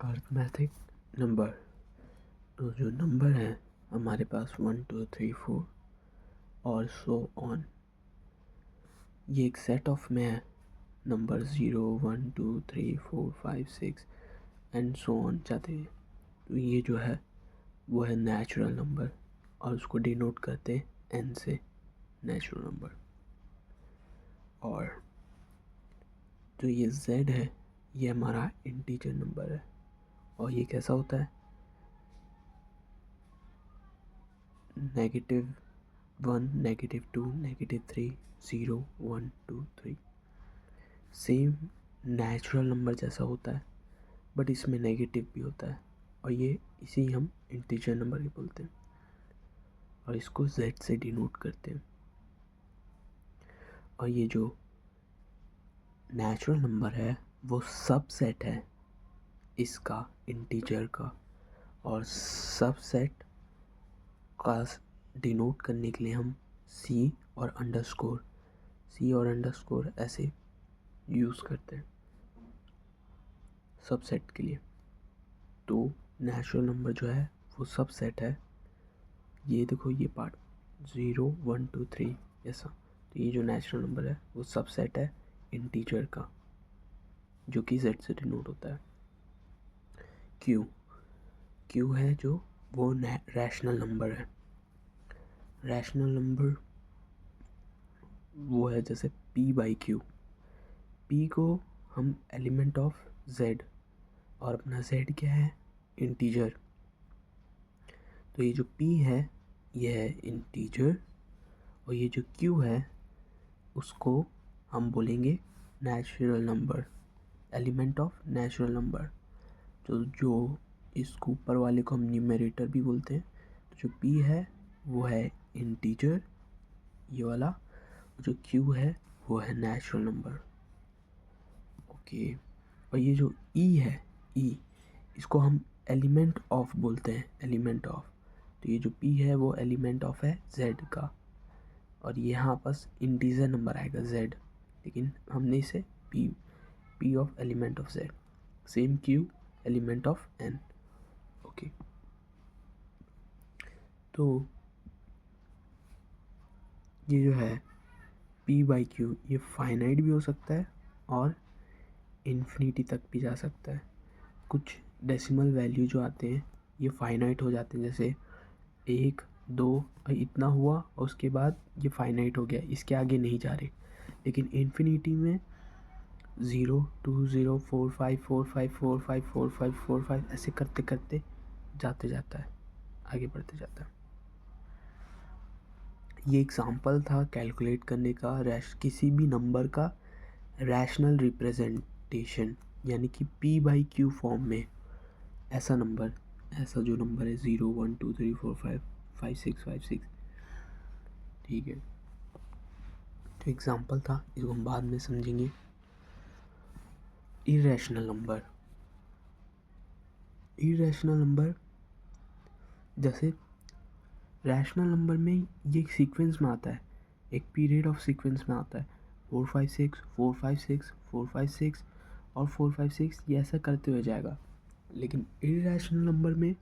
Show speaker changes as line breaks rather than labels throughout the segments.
Arithmetic number. तो जो number है हमारे पास 1 2 3 4 और सो ऑन, ये एक सेट ऑफ में है। नंबर 0 1 2 3 4 5 6 एंड सो ऑन जाते हैं। तो ये जो है वो है नेचुरल नंबर और उसको डिनोट करते हैं एन से, नेचुरल नंबर। और जो ये z है ये हमारा इंटीजर नंबर है। और ये कैसा होता है? -1 -2 -3 0 1 2 3। सेम नेचुरल नंबर जैसा होता है बट इसमें नेगेटिव भी होता है और ये इसी हम इंटीजर नंबर के बोलते हैं और इसको z से डिनोट करते हैं। और ये जो नेचुरल नंबर है वो सबसेट है इसका, इंटीजर का। और सबसेट का डिनोट करने के लिए हम सी और अंडरस्कोर ऐसे यूज़ करते हैं सबसेट के लिए। तो नेचुरल नंबर जो है वो सबसेट है। ये देखो ये पार्ट 0 1 2 3 ऐसा। तो ये जो नेचुरल नंबर है वो सबसेट है इंटीजर का, जो कि z से डिनोट होता है। क्यू है जो वो रैशनल नंबर है। रैशनल नंबर वो है जैसे p/q। p को हम एलिमेंट ऑफ z, और अपना z क्या है? इंटीजर। तो ये जो p है ये है इंटीजर और ये जो q है उसको हम बोलेंगे natural number, element of natural number. तो जो इसको ऊपर वाले को हम न्यूमरेटर भी बोलते हैं। तो जो p है वो है इंटीजर ये वाला, जो q है वो है नेचुरल नंबर। ओके। और ये जो e है, e इसको हम एलिमेंट ऑफ बोलते हैं, एलिमेंट ऑफ। तो ये जो p है वो एलिमेंट ऑफ है z का और यहाँ पास इंटीजर नंबर आएगा z, लेकिन हमने इसे p of element of z। Same q element of n। Okay. तो ये जो है p/q ये फाइनाइट भी हो सकता है और इन्फिनिटी तक भी जा सकता है। कुछ डेसिमल वैल्यू जो आते हैं ये फाइनाइट हो जाते हैं, जैसे 1 2 इतना हुआ और उसके बाद ये फाइनाइट हो गया, इसके आगे नहीं जा रहे। लेकिन इन्फिनिटी में 0 2 0 4 5 4 5 4 5 4 5 4 5 ऐसे करते करते जाता है, आगे बढ़ते जाता है। ये एग्जाम्पल था कैलकुलेट करने का किसी भी नंबर का रैशनल रिप्रेजेंटेशन, यानी कि p/q फॉर्म में। ऐसा जो नंबर है 0 1 2 3 4 5 5 6 5 6। ठीक है, तो एग्जाम्पल था, इसको हम बाद में समझेंगे। इरेशनल नंबर जैसे रैशनल नंबर में ये एक सीक्वेंस में आता है, एक पीरियड ऑफ सीक्वेंस में आता है। 4 5 6 4 5 6 4 5 6 और 4 5 6 ये ऐसा करते हुए जाएगा। लेकिन इरेशनल नंबर में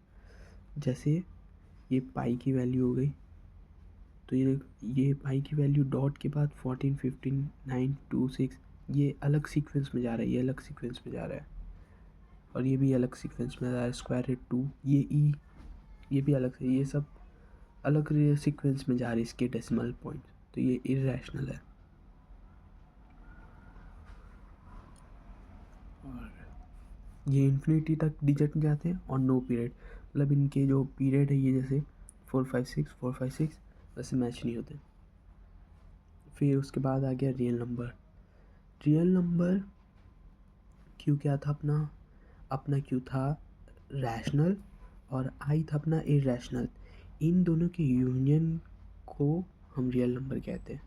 जैसे ये पाई की वैल्यू हो गई, तो ये पाई की वैल्यू डॉट के बाद 14 15 9 2 6 ये अलग सीक्वेंस में जा रहा है, ये अलग सीक्वेंस में जा रहा है और ये भी अलग सीक्वेंस में जा रहा है। स्क्वायर रूट 2 ये ई ये भी अलग से, ये सब अलग सीक्वेंस में जा रही है इसके डेसिमल पॉइंट। तो ये इरेशनल है। और ये इन्फिनिटी तक डिजिट में जाते हैं और नो पीरियड, मतलब इनके जो पीरियड है ये जैसे 4 5 6 4 5 6 वैसे मैच नहीं होते। फिर उसके बाद आ गया रियल नंबर क्यू क्या था अपना क्यू था रैशनल और आई था अपना इरेशनल। इन दोनों की यूनियन को हम रियल नंबर कहते हैं।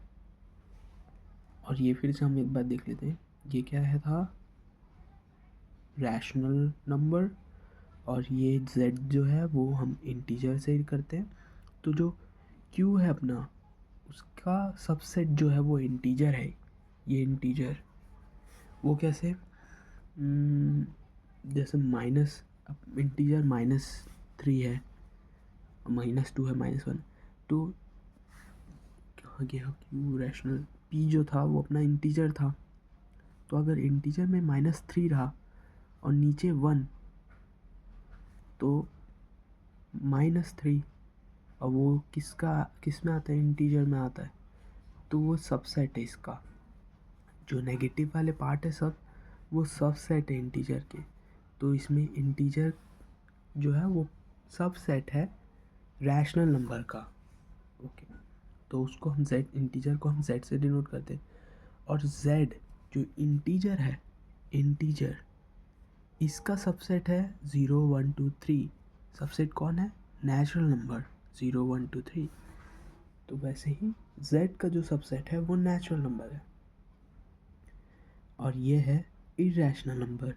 और ये फिर से हम एक बार देख लेते हैं, ये क्या है था रैशनल नंबर और ये z जो है वो हम इंटीजर से करते हैं। तो जो q है अपना उसका सबसेट जो है वो इंटीजर है। ये इंटीजर वो कैसे जैसे माइनस, अब इंटीजर -3 है, -2 है, -1, तो कहाँ गया क्यू रैशनल, पी जो था वो अपना इंटीजर था, तो अगर इंटीजर में -3 रहा और नीचे 1, तो -3, और वो किस में आता है, इंटीजर में आता है, तो वो सबसेट है इसका। जो नेगेटिव वाले पार्ट है सब, वो सबसेट है इंटीजर के। तो इसमें इंटीजर जो है वो सबसेट है रैशनल नंबर का। ओके, तो उसको हम z, इंटीजर को हम z से डिनोट करते हैं। और z जो इंटीजर है, इंटीजर इसका सबसेट है 0 1 2 3। सबसेट कौन है, नेचुरल नंबर 0 1 2 3। तो वैसे ही z का जो सबसेट है वो नेचुरल नंबर है। और ये है इरेशनल नंबर।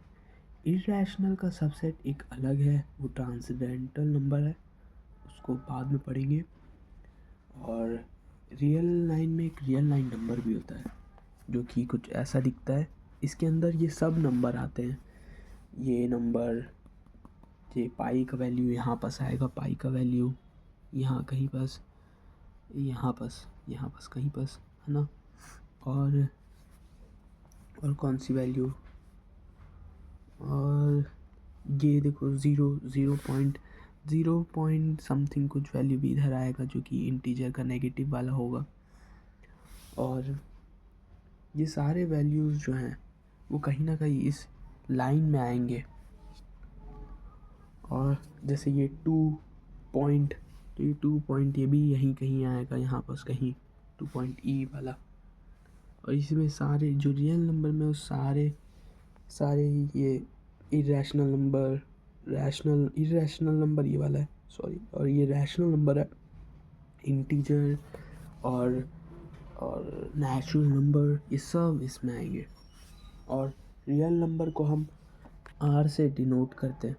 इरेशनल का सबसेट एक अलग है, वो ट्रांसेंडेंटल नंबर है, उसको बाद में पढ़ेंगे। और रियल लाइन में एक रियल लाइन नंबर भी होता है जो कि कुछ ऐसा दिखता है। इसके अंदर ये सब नंबर आते हैं। ये नंबर, ये पाई का वैल्यू यहाँ पास आएगा, पाई का वैल्यू यहाँ कहीं पास, यहाँ पास कहीं पास, है ना। और कौन सी वैल्यू, और ये देखो 0 पॉइंट समथिंग कुछ वैल्यू भी इधर आएगा जो कि इंटीजर का नेगेटिव वाला होगा। और ये सारे वैल्यूज़ जो हैं वो कहीं ना कहीं इस लाइन में आएंगे। और जैसे ये 2 पॉइंट, तो ये 2 पॉइंट ये भी यहीं कहीं आएगा, यहाँ पास कहीं 2 पॉइंट ई वाला। और इसमें सारे जो रियल नंबर में, वो सारे ये इरेशनल नंबर, इरेशनल नंबर ये वाला है, सॉरी, और ये रैशनल नंबर है, इंटीजर और नेचुरल नंबर, ये सब इसमें आएंगे। और रियल नंबर को हम आर से डिनोट करते हैं।